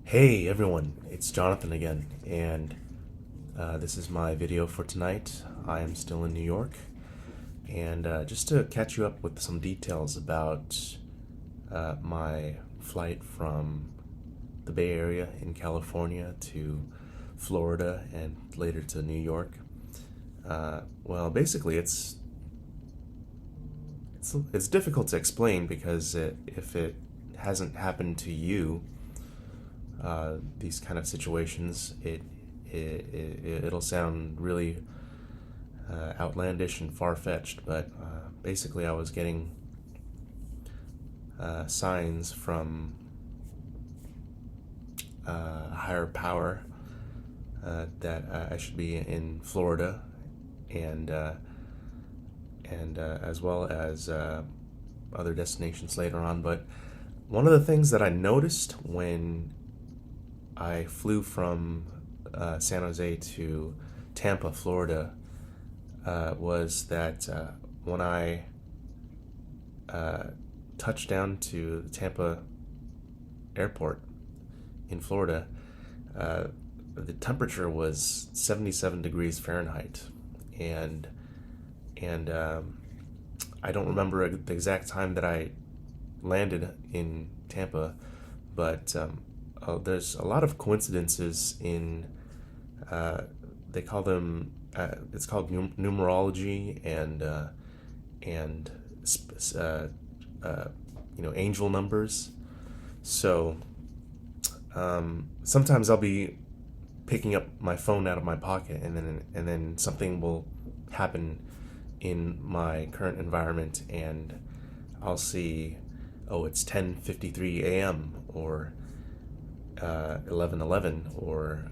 Hey everyone, it's Jonathan again, and this is my video for tonight. I am still in New York, and just to catch you up with some details about my flight from the Bay Area in California to Florida and later to New York. Well, basically, it's difficult to explain because if it hasn't happened to you, these kind of situations, it'll sound really outlandish and far-fetched, but basically I was getting signs from a higher power that I should be in Florida, and as well as other destinations later on. But one of the things that I noticed when I flew from San Jose to Tampa, Florida, was that when I touched down to the Tampa airport in Florida, the temperature was 77 degrees Fahrenheit, and I don't remember the exact time that I landed in Tampa, but there's a lot of coincidences in they call them it's called numerology and angel numbers. So sometimes I'll be picking up my phone out of my pocket, and then something will happen in my current environment, and I'll see, oh, it's 10:53 a.m. or 11:11, or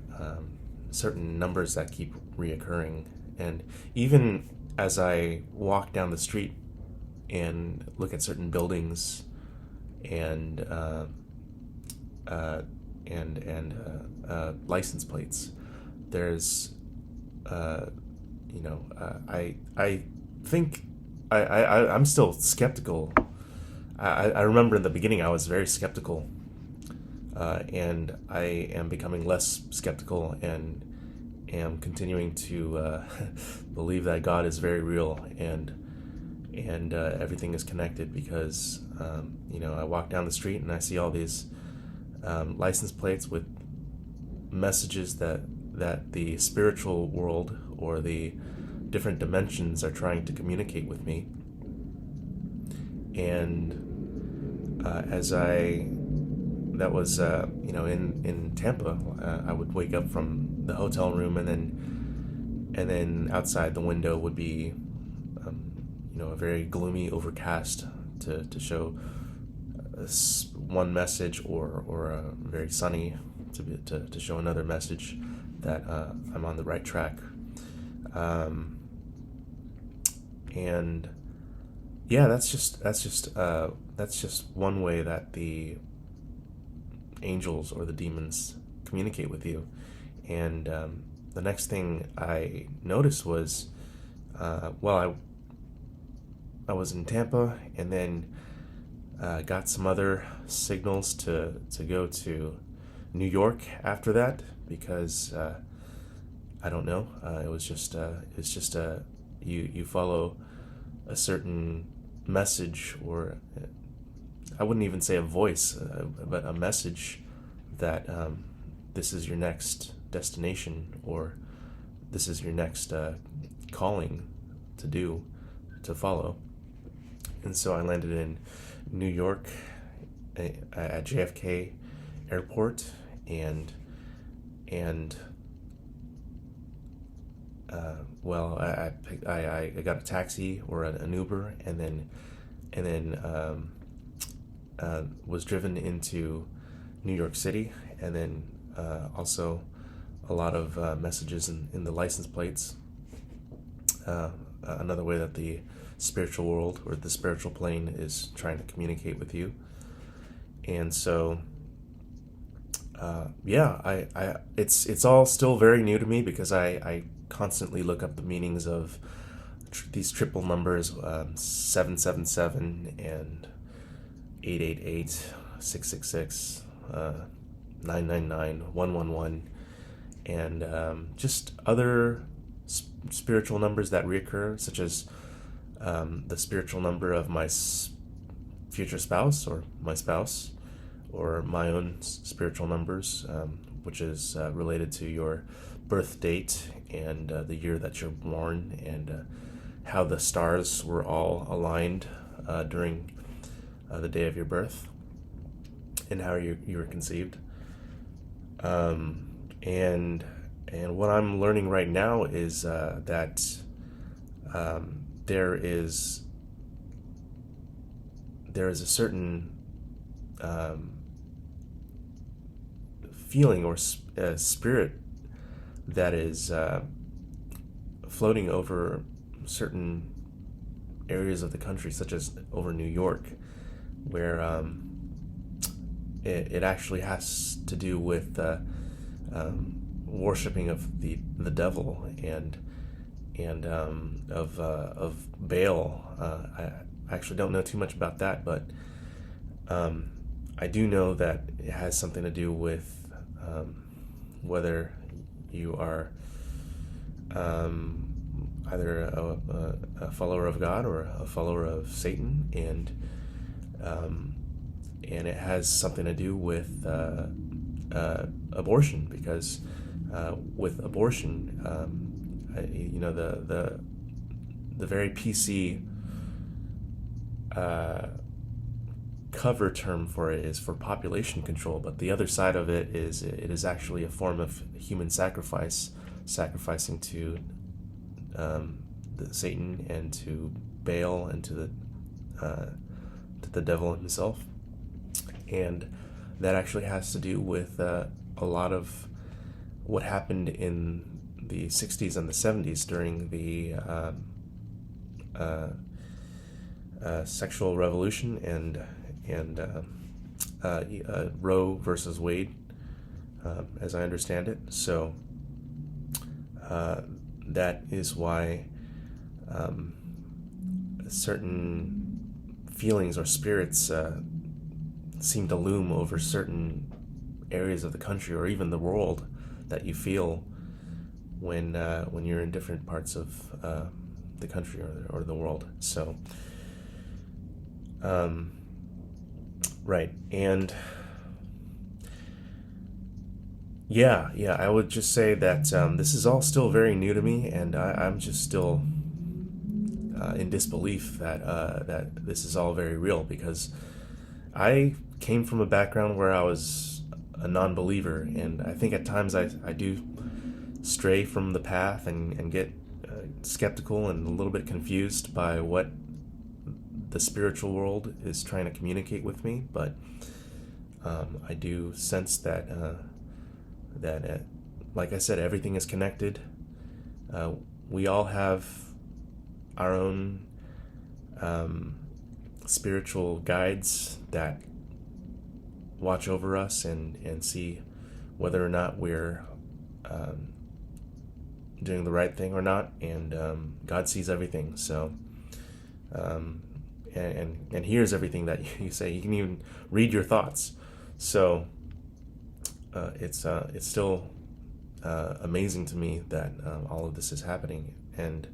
certain numbers that keep reoccurring. And even as I walk down the street and look at certain buildings and license plates, there's I think I'm still skeptical. I remember in the beginning I was very skeptical, and I am becoming less skeptical and am continuing to believe that God is very real, and everything is connected, because I walk down the street and I see all these license plates with messages that the spiritual world or the different dimensions are trying to communicate with me. And that was in Tampa, I would wake up from the hotel room, and then outside the window would be a very gloomy overcast to show one message, or a very sunny to show another message that I'm on the right track. And yeah, that's just one way that the angels or the demons communicate with you. And the next thing I noticed was, I was in Tampa, and then got some other signals to go to New York after that, because I don't know, it's just you follow a certain message, or I wouldn't even say a voice, but a message that this is your next destination, or this is your next calling to follow. And so I landed in New York at JFK Airport, and I got a taxi or an Uber, and then was driven into New York City, and then also a lot of messages in the license plates. Another way that the spiritual world or the spiritual plane is trying to communicate with you. And so it's all still very new to me, because I constantly look up the meanings of these triple numbers, 777 and 888, 666, 999, 111, and just other spiritual numbers that reoccur, such as the spiritual number of my future spouse or my spouse, or my own spiritual numbers, which is related to your birth date and the year that you're born, and how the stars were all aligned during the day of your birth, and how you were conceived. And what I'm learning right now is that there is a certain feeling or spirit that is floating over certain areas of the country, such as over New York, where it actually has to do with worshiping of the devil and of Baal. I actually don't know too much about that, but I do know that it has something to do with whether you are either a follower of God or a follower of Satan, and it has something to do with abortion, because with abortion, the very PC cover term for it is for population control, but the other side of it is actually a form of human sacrifice, sacrificing to Satan and to Baal and to the devil himself. And that actually has to do with a lot of what happened in the 60s and the 70s during the sexual revolution and Roe versus Wade, as I understand it. So that is why certain feelings or spirits seem to loom over certain areas of the country or even the world that you feel when you're in different parts of the country or the world. So right. And yeah, I would just say that this is all still very new to me, and I'm just still in disbelief that this is all very real, because I came from a background where I was a non-believer, and I think at times I do stray from the path and get skeptical and a little bit confused by what the spiritual world is trying to communicate with me. But I do sense that like I said, everything is connected. We all have our own spiritual guides that watch over us and see whether or not we're doing the right thing or not. And God sees everything. So and hears everything that you say. He can even read your thoughts. So it's still amazing to me that all of this is happening, and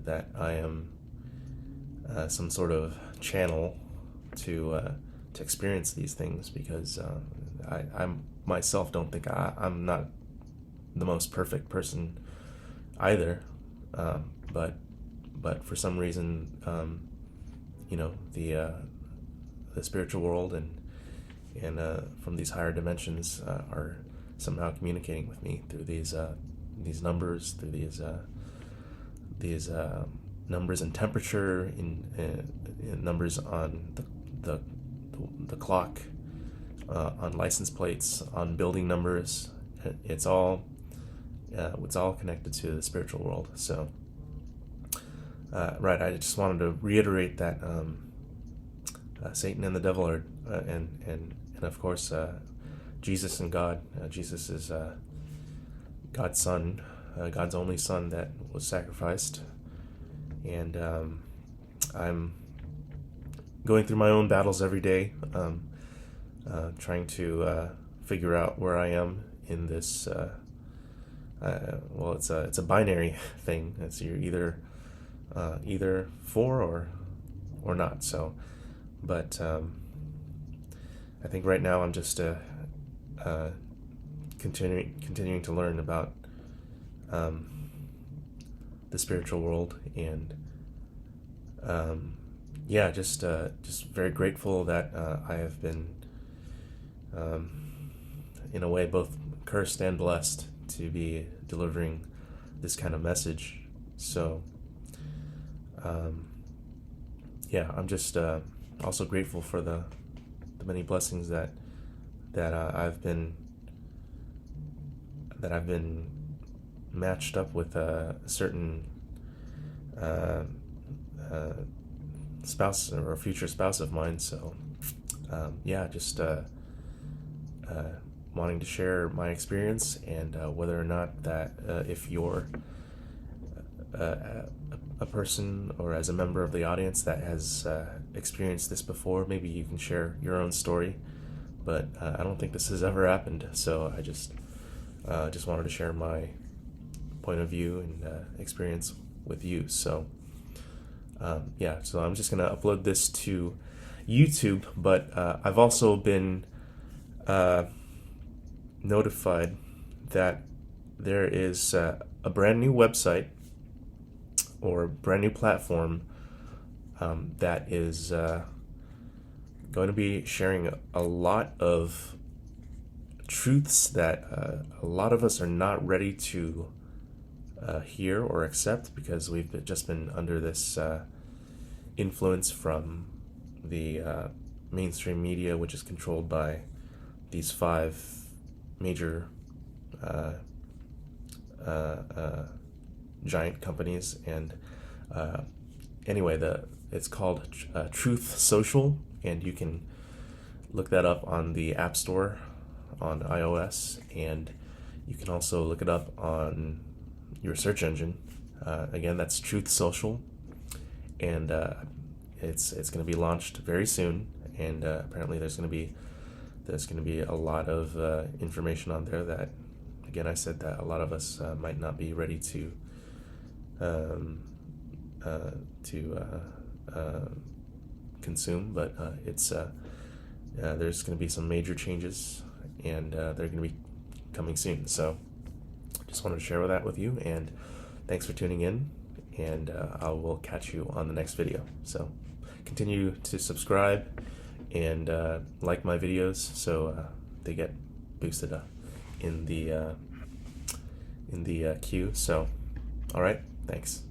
that I am some sort of channel to experience these things, because I myself don't think I'm not the most perfect person either, but for some reason, the spiritual world and from these higher dimensions are somehow communicating with me through these numbers, through these numbers in temperature, in numbers on the clock, on license plates, on building numbers. It's all connected to the spiritual world. So right, I just wanted to reiterate that Satan and the devil are and of course Jesus and God. Jesus is God's son, God's only son that was sacrificed. And I'm going through my own battles every day, trying to figure out where I am in this. Well, it's a binary thing. It's you're either for or not. So, but I think right now I'm just continuing to learn about the spiritual world, and yeah, just very grateful that I have been in a way both cursed and blessed to be delivering this kind of message. So yeah, I'm just also grateful for the many blessings that I've been matched up with a certain spouse or a future spouse of mine. So yeah, just wanting to share my experience, and whether or not that if you're a person or as a member of the audience that has experienced this before, maybe you can share your own story. But I don't think this has ever happened, so I just wanted to share my point of view and experience with you. So yeah, so I'm just gonna upload this to YouTube, but I've also been notified that there is a brand new website or a brand new platform that is going to be sharing a lot of truths that a lot of us are not ready to hear or accept, because we've just been under this influence from the mainstream media, which is controlled by these 5 major giant companies. And anyway, it's called Truth Social, and you can look that up on the App Store on iOS, and you can also look it up on your search engine. Again, that's Truth Social, and it's going to be launched very soon. And apparently, there's going to be a lot of information on there that, again, I said that a lot of us might not be ready to consume, but it's there's going to be some major changes, and they're going to be coming soon. So just wanted to share that with you, and thanks for tuning in, and I will catch you on the next video. So continue to subscribe and like my videos, so they get boosted up in the queue. So all right, thanks.